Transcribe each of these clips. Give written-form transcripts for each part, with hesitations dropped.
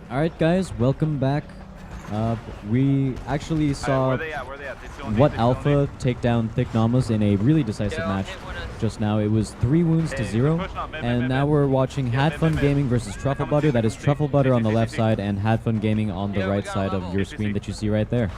All right, guys, welcome back. We actually saw Where they at? what Alpha take down Thick Namas in a really decisive match just now. It was 3 wounds to 0, and now we're watching Had Fun Gaming versus Truffle Butter. That is Truffle Butter on the left side and Had Fun Gaming on the right side of your screen that you see right there.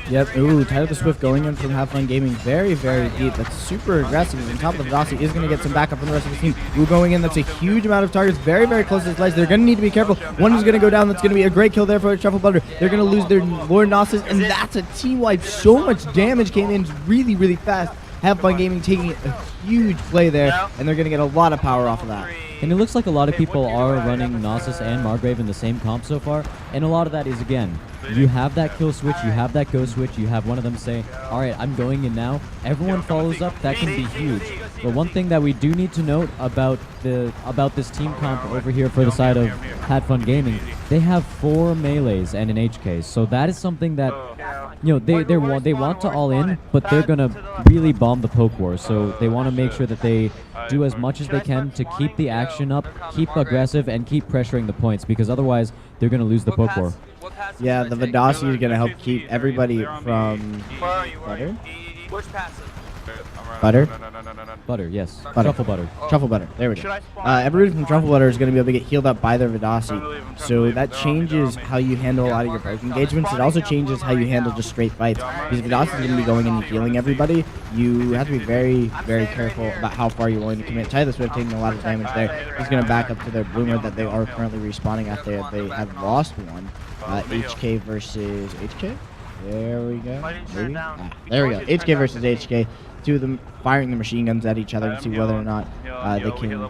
Yep, ooh, Tyler the Swift going in from Have Fun Gaming very, very deep. That's super aggressive. On top of the Vidasi is going to get some backup from the rest of the team. Ooh, going in, that's a huge amount of targets, very, very close to the slice. They're going to need to be careful. One is going to go down. That's going to be a great kill there for Truffle Butter. They're going to lose their Lord Gnosis, and that's a team wipe. So much damage came in really, really fast. Have Fun Gaming taking a huge play there, and they're going to get a lot of power off of that. And it looks like a lot of people are running Gnosis and Margrave in the same comp so far, and a lot of that is, again, you have that kill switch, you have that go switch, you have one of them say, all right, I'm going in now. Everyone follows up. That can be huge. But one thing that we do need to note about this team comp over here for the side of Had Fun Gaming, they have 4 melees and an HK. So that is something that, you know, they want to all in, but they're gonna really bomb the poke war. So they want to make sure that they do as much as they can to keep the action up, keep aggressive, and keep pressuring the points, because otherwise they're gonna lose the poke war. Yeah, the Vidasi is going to help keep everybody from Butter? Butter? Butter, yes. Butter. Truffle Butter. Truffle Butter. There we go. Everybody from Truffle Butter is going to be able to get healed up by their Vidasi. So that changes how you handle a lot of your poke engagements. It also changes how you handle just straight fights. Because Vidasi is going to be going in and healing everybody. You have to be very, very careful about how far you're willing to commit. Tyler Swift taking a lot of damage there. He's going to back up to their Bloomer that they are currently respawning after they have lost one. HK versus HK. There we go. Maybe? There we go. HK versus HK. 2 of them firing the machine guns at each other to see whether or not they can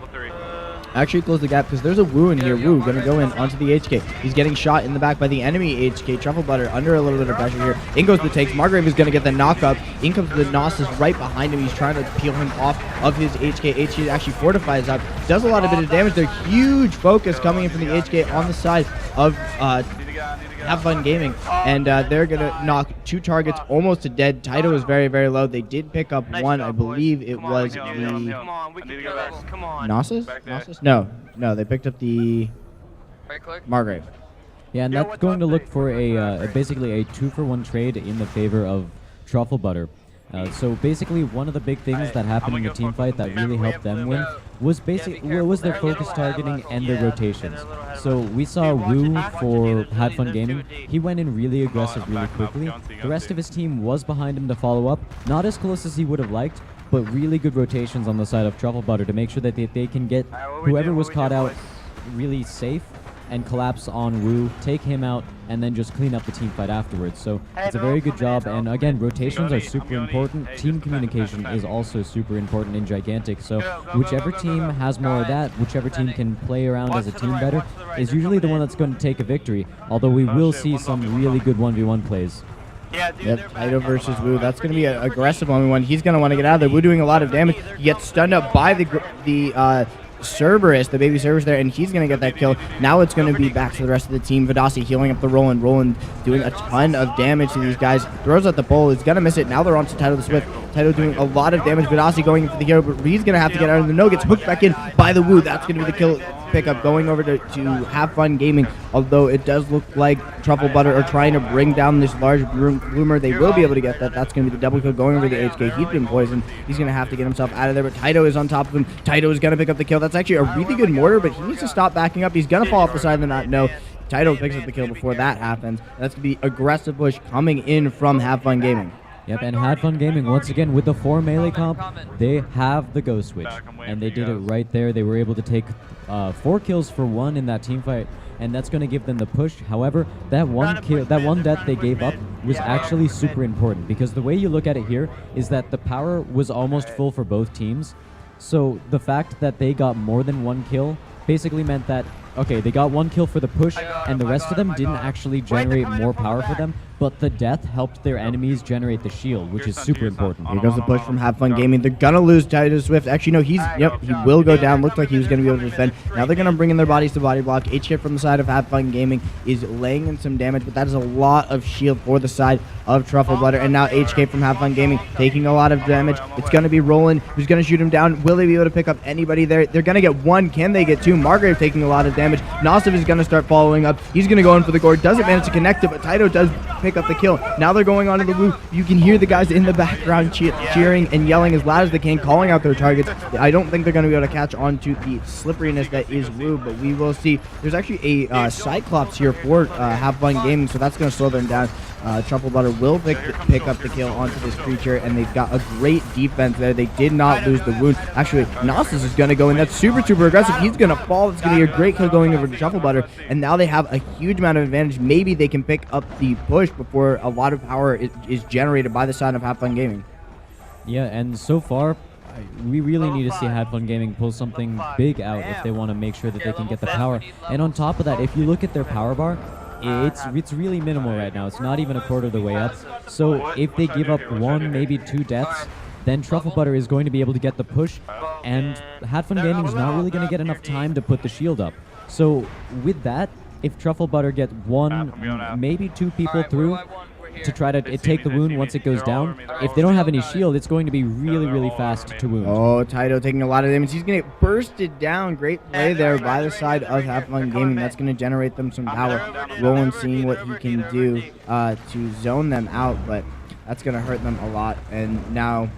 actually close the gap, because there's a Woo in here. Woo going to go in onto the HK. He's getting shot in the back by the enemy HK. Truffle Butter under a little bit of pressure here. In goes the takes. Margrave is going to get the knock up. In comes the Gnosis right behind him. He's trying to peel him off of his HK. HK actually fortifies up. Does a lot of bit of damage. There's huge focus coming in from the HK on the side of Have Fun Gaming, and they're gonna knock 2 targets almost to dead. Taito is very, very low. They did pick up one. I believe it was the Gnosis? No, they picked up the Margrave. Yeah, and that's going to look for a basically a 2-for-1 trade in the favor of Truffle Butter. So basically, one of the big things that happened in the team fight that really helped them win was their focus targeting and their rotations. So we saw Woo for Had Fun Gaming. He went in really aggressive really quickly. The rest of his team was behind him to follow up. Not as close as he would have liked, but really good rotations on the side of Truffle Butter to make sure that they can get whoever was caught out really safe and collapse on Woo, take him out, and then just clean up the team fight afterwards. So it's a very good job, and again, rotations are super important. Team communication is also super important in Gigantic, so whichever team has more of that, whichever team can play around as a team better, is usually the one that's going to take a victory, although we will see some really good 1v1 plays. Yep, Taito versus Woo. That's going to be an aggressive 1v1. He's going to want to get out of there. Woo doing a lot of damage. He gets stunned up by the Cerberus, the baby Cerberus there, and he's going to get that kill. Now it's going to be back to the rest of the team. Vidasi healing up the Roland. Roland doing a ton of damage to these guys. Throws out the pole. He's going to miss it. Now they're on to Taito the Swift. Taito doing a lot of damage. Vidasi going in for the hero, but he's going to have to get out of the no. Gets hooked back in by the Woo. That's going to be the kill pickup going over to Have Fun Gaming, although it does look like Truffle Butter are trying to bring down this large Bloomer. They will be able to get that. That's going to be the double kill going over the HK. He's been poisoned. He's going to have to get himself out of there, but Taito is on top of him. Taito is going to pick up the kill. That's actually a really good mortar, but he needs to stop backing up. He's going to fall off the side of the knot. No, Taito picks up the kill before that happens. That's going to be aggressive push coming in from Have Fun Gaming. Yep, and Had Fun Gaming, once again, with the 4 melee comp, they have the go switch, and they did it right there. They were able to take 4 kills for 1 in that team fight, and that's going to give them the push. However, that one death they gave up was actually super important, because the way you look at it here is that the power was almost full for both teams. So the fact that they got more than 1 kill basically meant that, okay, they got 1 kill for the push, and the rest of them didn't actually generate more power for them, but the death helped their enemies generate the shield, which is super important. Here goes the push from Have Fun Gaming. They're gonna lose Titus Swift. Actually, no, he will go down. Looked like he was gonna be able to defend. Now they're gonna bring in their bodies to body block. HK from the side of Have Fun Gaming is laying in some damage, but that is a lot of shield for the side of Truffle Butter. And now HK from Have Fun Gaming taking a lot of damage. It's gonna be Roland who's gonna shoot him down. Will they be able to pick up anybody there? They're gonna get one. Can they get two? Margrave taking a lot of damage. Nosif is gonna start following up. He's gonna go in for the gore. Doesn't manage to connect it, but Taito does pick up the kill. Now they're going on to the Woo. You can hear the guys in the background cheering and yelling as loud as they can, calling out their targets. I don't think they're going to be able to catch on to the slipperiness that is Woo, but we will see. There's actually a Cyclops here for Have Fun Gaming, so that's going to slow them down. Truffle Butter will pick up the kill onto this creature, and they've got a great defense there. They did not lose the wound. Actually, Gnosis is going to go in. That's super aggressive. He's going to fall. It's going to be a great kill going over to Truffle Butter, and now they have a huge amount of advantage. Maybe they can pick up the push before a lot of power is generated by the side of Have Fun Gaming. Yeah, and so far, we really need to see Have Fun Gaming pull something big out if they want to make sure that they can get the power. And on top of that, if you look at their power bar, it's really minimal right now. It's not even a quarter of the way up. So if they give up one, maybe two deaths, then Truffle Butter is going to be able to get the push, and Have Fun Gaming is not really going to get enough time to put the shield up. So with that, if Truffle Butter get one, maybe two people through to try to take the wound once it goes down, if they don't have any shield, it's going to be really fast to wound. Oh, Taito taking a lot of damage. He's going to get bursted down. Great play there by the side of Have Fun Gaming. That's going to generate them some power. Roland seeing what he can do to zone them out, but that's going to hurt them a lot. And now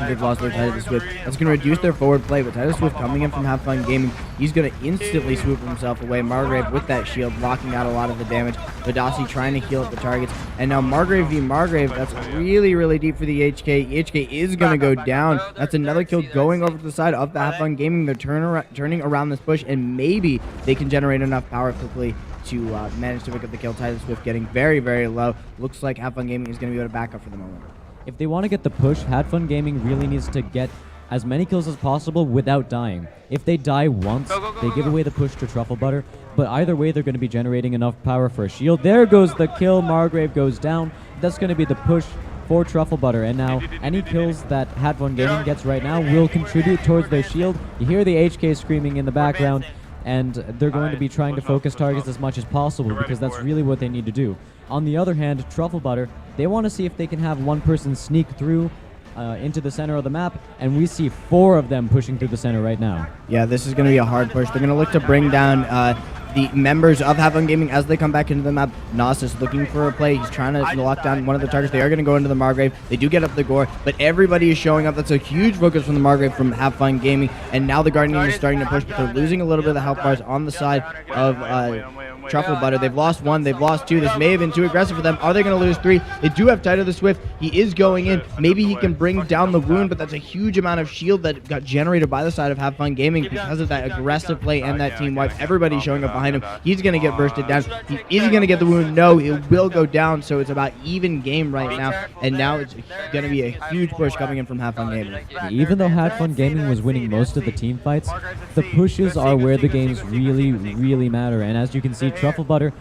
they've lost their Titus Swift. That's going to reduce their forward play, but Titus Swift coming in from Have Fun Gaming, he's going to instantly swoop himself away. Margrave with that shield, blocking out a lot of the damage. Vidasi trying to heal up the targets. And now Margrave v. Margrave, that's really deep for the HK. HK is going to go down. That's another kill going over to the side of the Have Fun Gaming. They're turning around this push, and maybe they can generate enough power quickly to manage to pick up the kill. Titus Swift getting very low. Looks like Have Fun Gaming is going to be able to back up for the moment. If they want to get the push, Have Fun Gaming really needs to get as many kills as possible without dying. If they die once, they give away the push to Truffle Butter, but either way they're going to be generating enough power for a shield. There goes the kill, Margrave goes down. That's going to be the push for Truffle Butter, and now any kills that Have Fun Gaming gets right now will contribute towards their shield. You hear the HK screaming in the background, and they're going to be trying to focus targets as much as possible because that's really what they need to do. On the other hand, Truffle Butter, they want to see if they can have one person sneak through into the center of the map, and we see 4 of them pushing through the center right now. Yeah, this is going to be a hard push. They're going to look to bring down the members of Have Fun Gaming as they come back into the map. Nos is looking for a play. He's trying to lock down one of the targets. They are going to go into the Margrave. They do get up the gore, but everybody is showing up. That's a huge focus from the Margrave from Have Fun Gaming, and now the Guardian is starting to push, but they're losing a little bit of the health bars on the side of Truffle Butter. They've lost 1, they've lost 2. This may have been too aggressive for them. Are they going to lose 3? They do have Taito the Swift. He is going in. Maybe he can bring down the wound, but that's a huge amount of shield that got generated by the side of Have Fun Gaming because of that aggressive play and that team wipe. Everybody's showing up behind him. He's going to get bursted down. Is he going to get the wound? No, it will go down, so it's about even game right now, and now it's going to be a huge push coming in from Have Fun Gaming. Even though Have Fun Gaming was winning most of the team fights, the pushes are where the games really matter, and as you can see, Truffle Butter,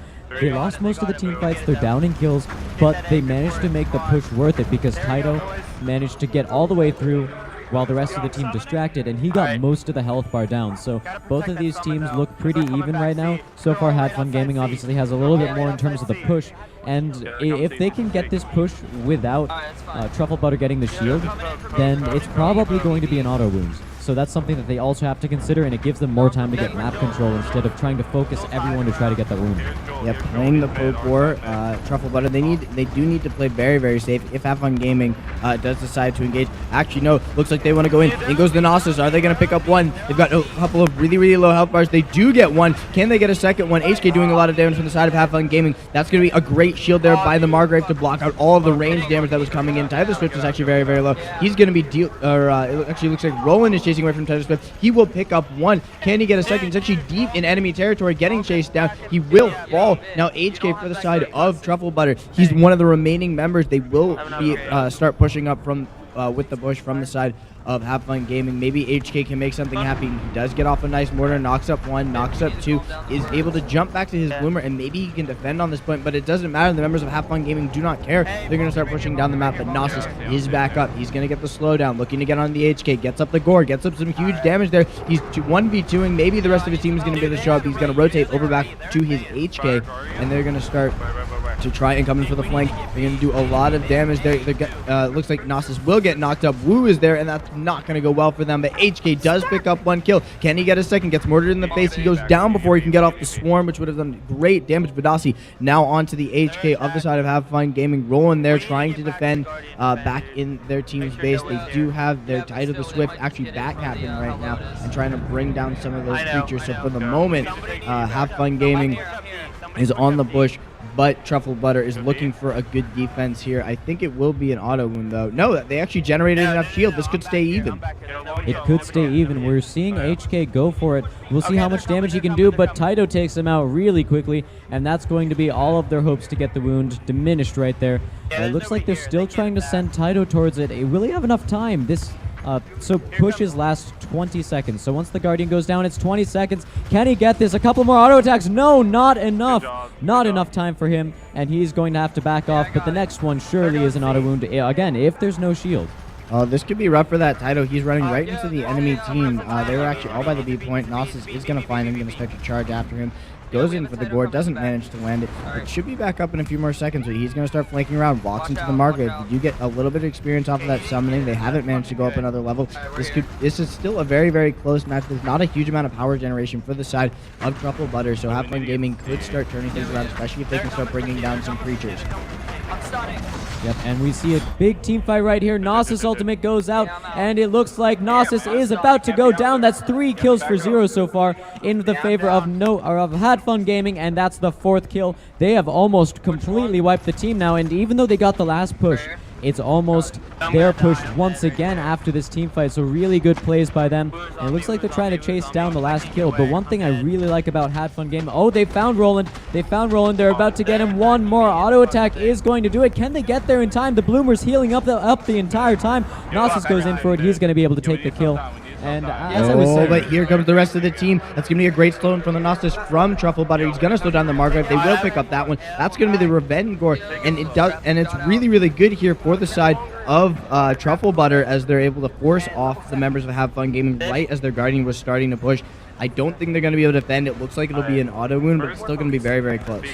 they lost most of the team fights, they're down in kills, but they managed to make the push worth it because Taito managed to get all the way through while the rest of the team distracted, and he got most of the health bar down. So both of these teams look pretty even right now. So far, Have Fun Gaming obviously has a little bit more in terms of the push, and if they can get this push without Truffle Butter getting the shield, then it's probably going to be an auto wounds. So that's something that they also have to consider, and it gives them more time to get map control instead of trying to focus everyone to try to get that wound. Yeah, playing the poke war, Truffle Butter, they do need to play very safe if Have Fun Gaming does decide to engage. Actually, no, looks like they want to go in. In goes the Gnosis. Are they going to pick up 1? They've got a couple of really low health bars. They do get 1. Can they get a second one? HK doing a lot of damage from the side of Have Fun Gaming. That's going to be a great shield there by the Margrave to block out all of the range damage that was coming in. Titus Swift is actually very low. He's going to be it actually looks like Roland is chasing away from Titus Swift. He will pick up 1. Can he get a second? He's actually deep in enemy territory, getting chased down. He will fall. Now HK for the side of Truffle Butter. He's one of the remaining members. They will be start pushing up from with the bush from the side of Have Fun Gaming. Maybe HK can make something happen. He does get off a nice mortar, knocks up one, knocks up two, is able to jump back to his bloomer, and maybe he can defend on this point, but it doesn't matter. The members of Have Fun Gaming do not care. They're going to start pushing down the map, but Gnosis is back up. He's going to get the slowdown, looking to get on the HK, gets up the gore, gets up some huge damage there. He's 1v2ing. Maybe the rest of his team is going to be able to show up. He's going to rotate over back to his HK, and they're going to start to try and come in for the flank. They're going to do a lot of damage there. Looks like Gnosis will get knocked up. Woo is there, and that's not going to go well for them, but HK does pick up one kill. Can he get a second? Gets mortared in the face. He goes down before he can get off the swarm, which would have done great damage. Vidasi now onto the HK of the side of Have Fun Gaming, rolling there, trying to defend back in their team's base. They do have their Tide of the Swift actually back happening right now and trying to bring down some of those creatures. So for the moment, Have Fun Gaming is on the bush, but Truffle Butter is looking for a good defense here. I think it will be an auto wound, though. No, they actually generated enough shield. This could stay even. It could stay even. We're seeing HK go for it. We'll see how much damage he can do, but Taito takes him out really quickly, and that's going to be all of their hopes to get the wound diminished right there. It looks like they're still trying to send Taito towards it. Will he have enough time? So pushes last 20 seconds. So once the Guardian goes down, it's 20 seconds. Can he get this? A couple more auto attacks. No, not enough. Not enough time for him, and he's going to have to back off. But the next one surely is an auto wound. Again, if there's no shield. This could be rough for that Taito. He's running right into the enemy team. They were actually all by the B point. Gnosis is going to find him, going to start to charge after him. Goes in for the gore, doesn't manage to land it. It should be back up in a few more seconds, but he's going to start flanking around, walks into the market. You get a little bit of experience off of that summoning. They haven't managed to go up another level. This is still a very, very close match. There's not a huge amount of power generation for the side of Truffle Butter, so Have Fun Gaming could start turning things around, especially if they can start bringing down some creatures. Yep, and we see a big team fight right here. Gnosis ultimate goes out, and it looks like Gnosis is about to go down. That's 3 kills for 0 so far in the favor of Had Fun Gaming, and that's the 4th kill. They have almost completely wiped the team now, and even though they got the last push, it's almost their push once again after this team fight. So really good plays by them. And it looks like they're trying to chase down the last kill. But one thing I really like about Had Fun Gaming, oh, they found Roland. They found Roland. They're about to get him. One more auto attack is going to do it. Can they get there in time? The Bloomer's healing up the entire time. Gnosis goes in for it. He's going to be able to take the kill. And as I was saying, but here comes the rest of the team. That's going to be a great slowdown from the Gnosis from Truffle Butter. He's going to slow down the Margrave. They will pick up that one. That's going to be the Revenge Gore, and it's really, really good here for the side of Truffle Butter as they're able to force off the members of Have Fun Gaming right as their Guardian was starting to push. I don't think they're going to be able to defend. It looks like it'll be an auto wound, but it's still going to be very, very close.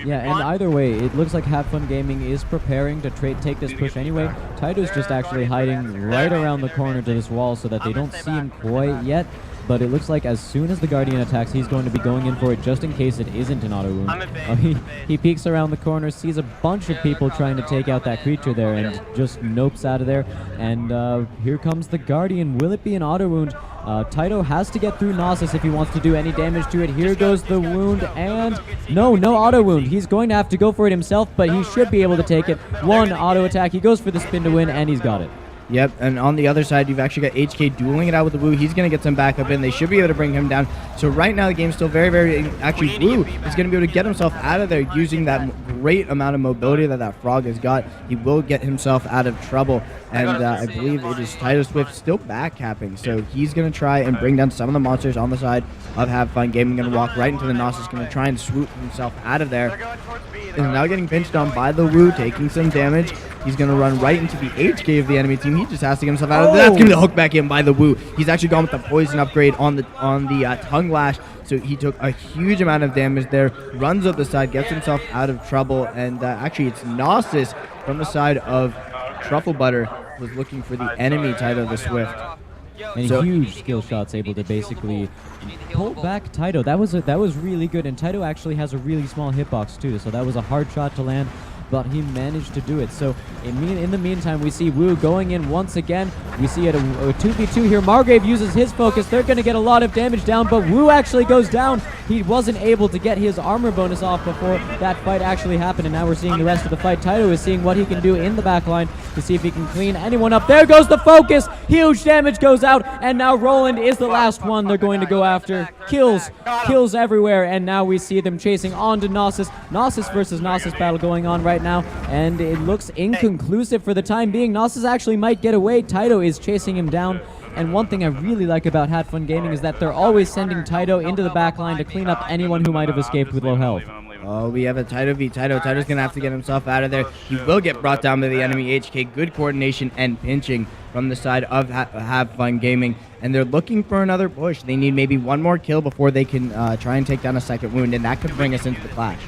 Yeah, and either way, it looks like Have Fun Gaming is preparing to take this push anyway. Taito's just actually hiding right around the corner to this wall so that they don't see him quite yet. But it looks like as soon as the Guardian attacks, he's going to be going in for it just in case it isn't an auto wound. He peeks around the corner, sees a bunch of people trying to take out that creature there, and just nopes out of there. And here comes the Guardian. Will it be an auto wound? Taito has to get through Gnosis if he wants to do any damage to it. Here goes the wound, and no auto wound. He's going to have to go for it himself, but he should be able to take it. One auto attack. He goes for the spin to win, and he's got it. Yep, and on the other side, you've actually got HK dueling it out with the Woo. He's going to get some backup in. They should be able to bring him down. So right now, the game's still very, very... Actually, Woo is going to be able to get himself out of there using that great amount of mobility that frog has got. He will get himself out of trouble. And I believe it is Taito Swift still backcapping. So he's going to try and bring down some of the monsters on the side of Have Fun Gaming. Going to walk right into the Gnosis. Going to try and swoop himself out of there. Is now getting pinched on by the Woo, taking some damage. He's going to run right into the HK of the enemy team. He just has to get himself out of there. That's going to be the hook back in by the Woo. He's actually gone with the poison upgrade on the tongue lash. So he took a huge amount of damage there. Runs up the side, gets himself out of trouble. And actually, it's Gnosis from the side of Truffle Butter was looking for the enemy Taito the Swift. And huge skill shots able to basically pull back Taito. That was really good. And Taito actually has a really small hitbox too. So that was a hard shot to land, but he managed to do it. So in the meantime, we see Woo going in once again. We see it a 2v2 here. Margrave uses his focus. They're going to get a lot of damage down, but Woo actually goes down. He wasn't able to get his armor bonus off before that fight actually happened, and now we're seeing the rest of the fight. Taito is seeing what he can do in the back line to see if he can clean anyone up. There goes the focus. Huge damage goes out, and now Roland is the last one they're going to go after. kills everywhere, and now we see them chasing on to Gnosis. Gnosis versus Gnosis battle going on right now, and it looks inconclusive for the time being. Gnosis actually might get away. Taito is chasing him down. And one thing I really like about Hat Fun Gaming is that they're always sending Taito into the back line to clean up anyone who might have escaped with low health. Oh, we have a Taito v Taito. Taito's going to have to get himself out of there. He will get brought down by the enemy HK. Good coordination and pinching from the side of Have Fun Gaming. And they're looking for another push. They need maybe one more kill before they can try and take down a second wound, and that could bring us into the clash.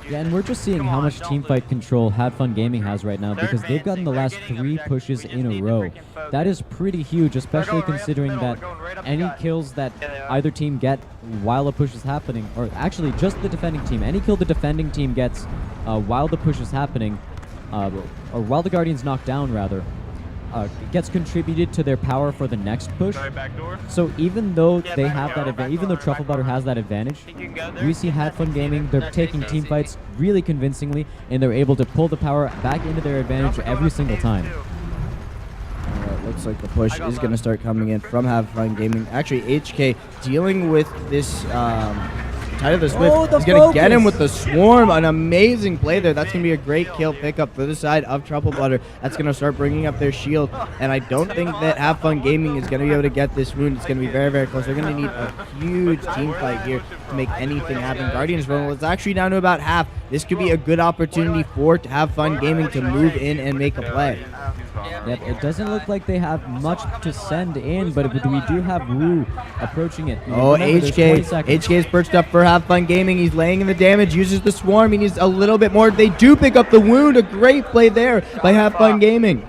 Yeah, and we're just seeing how much teamfight control Hat Fun Gaming has right now because they've gotten the last 3 pushes in a row. That is pretty huge, especially considering that any kills that either team get while a push is happening, or actually just the defending team, any kill the defending team gets while the push is happening, or while the Guardian's knocked down rather, gets contributed to their power for the next push. So even though they have that advantage, even though Truffle Butter has that advantage, we see Hat Fun Gaming, they're taking team fights really convincingly, and they're able to pull the power back into their advantage every single time. Alright, looks like the push is going to start coming in from Have Fun Gaming. Actually, HK dealing with this Taito the Swift is going to get him with the Swarm. An amazing play there. That's going to be a great kill pickup for the side of Truffle Butter. That's going to start bringing up their shield. And I don't think that Have Fun Gaming is going to be able to get this wound. It's going to be very, very close. They're going to need a huge team fight here to make anything happen. Guardian's vulnerable. It's actually down to about half. This could be a good opportunity for Have Fun Gaming to move in and make a play. Yep, it doesn't look like they have much to send in, but we do have Wu approaching it. Oh, HK is perched up for Have Fun Gaming. He's laying in the damage, uses the Swarm. He needs a little bit more. They do pick up the wound. A great play there by Have Fun Gaming.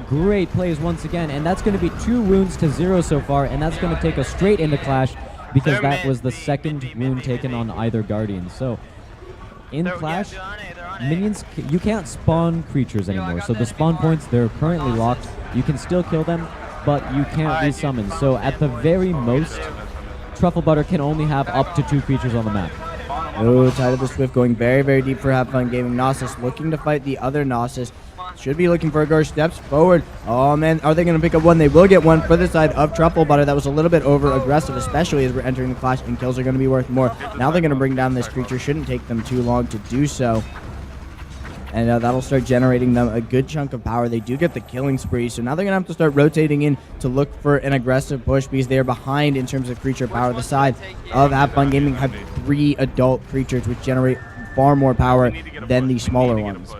Great plays once again, and that's going to be 2 wounds to 0 so far, and that's going to take us straight into Clash because that was the second wound taken on either Guardian. So in Clash, minions, you can't spawn creatures anymore. So the spawn points, they're currently locked. You can still kill them, but you can't resummon. So at the very most, Truffle Butter can only have up to 2 creatures on the map. Oh, Taito the Swift going very, very deep for Have Fun Gaming. Gnosis looking to fight the other Gnosis. Should be looking for a guard. Steps forward. Oh, man. Are they going to pick up one? They will get one for the side of Truffle Butter. That was a little bit over-aggressive, especially as we're entering the clash, and kills are going to be worth more. Now they're going to bring down this creature. Shouldn't take them too long to do so. And that'll start generating them a good chunk of power. They do get the killing spree, so now they're going to have to start rotating in to look for an aggressive push because they are behind in terms of creature power. The side of Have Fun Gaming have 3 adult creatures, which generate far more power than the smaller ones.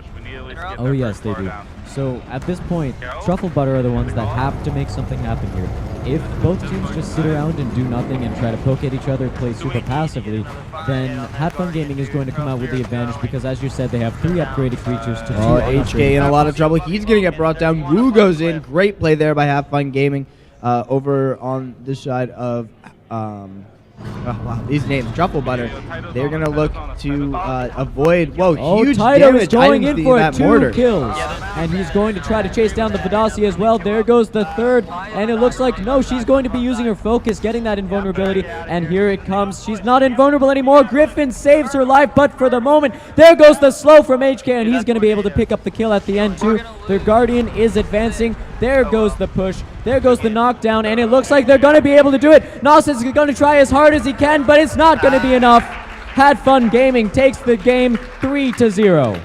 Oh yes, they do. So at this point, Truffle Butter are the ones that have to make something happen here. If both teams just sit around and do nothing and try to poke at each other, play super passively, then Hat Fun Gaming is going to come out with the advantage because, as you said, they have 3 upgraded creatures to 2 HK in a lot of trouble. He's going to get brought down. Wu goes in. Great play there by Have Fun Gaming over on the side of... oh, wow, these names, Truffle Butter. They're going to look to avoid... Whoa, huge Taito damage. is going in for that 2 mortar. kills. And he's going to try to chase down the Vidasi as well. There goes the 3rd. And it looks like, no, she's going to be using her focus, getting that invulnerability. And here it comes. She's not invulnerable anymore. Griffin saves her life, but for the moment, there goes the slow from HK, and he's going to be able to pick up the kill at the end too. Their Guardian is advancing. There goes the push. There goes the knockdown, and it looks like they're going to be able to do it. Gnosis is going to try as hard as he can, but it's not going to be enough. Hat Fun Gaming takes the game 3-0.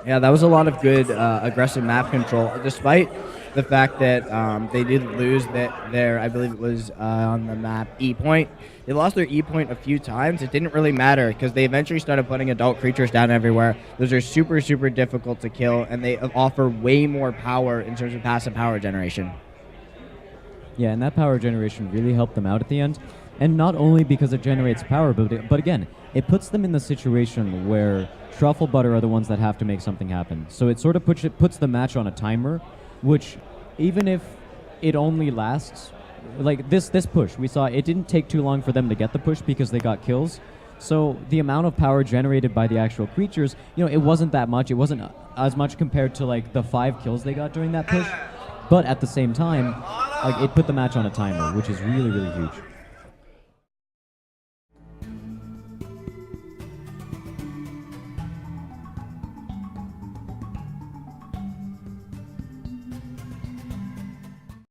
Yeah, that was a lot of good aggressive map control, despite the fact that they did lose their, I believe it was on the map, E point. They lost their E point a few times. It didn't really matter because they eventually started putting adult creatures down everywhere. Those are super, super difficult to kill, and they offer way more power in terms of passive power generation. Yeah, and that power generation really helped them out at the end. And not only because it generates power, but again, it puts them in the situation where Truffle Butter are the ones that have to make something happen. So it sort of puts the match on a timer, which even if it only lasts, like this push, we saw it didn't take too long for them to get the push because they got kills. So the amount of power generated by the actual creatures, you know, it wasn't that much. It wasn't as much compared to like the 5 kills they got during that push. But at the same time, like it put the match on a timer, which is really, really huge.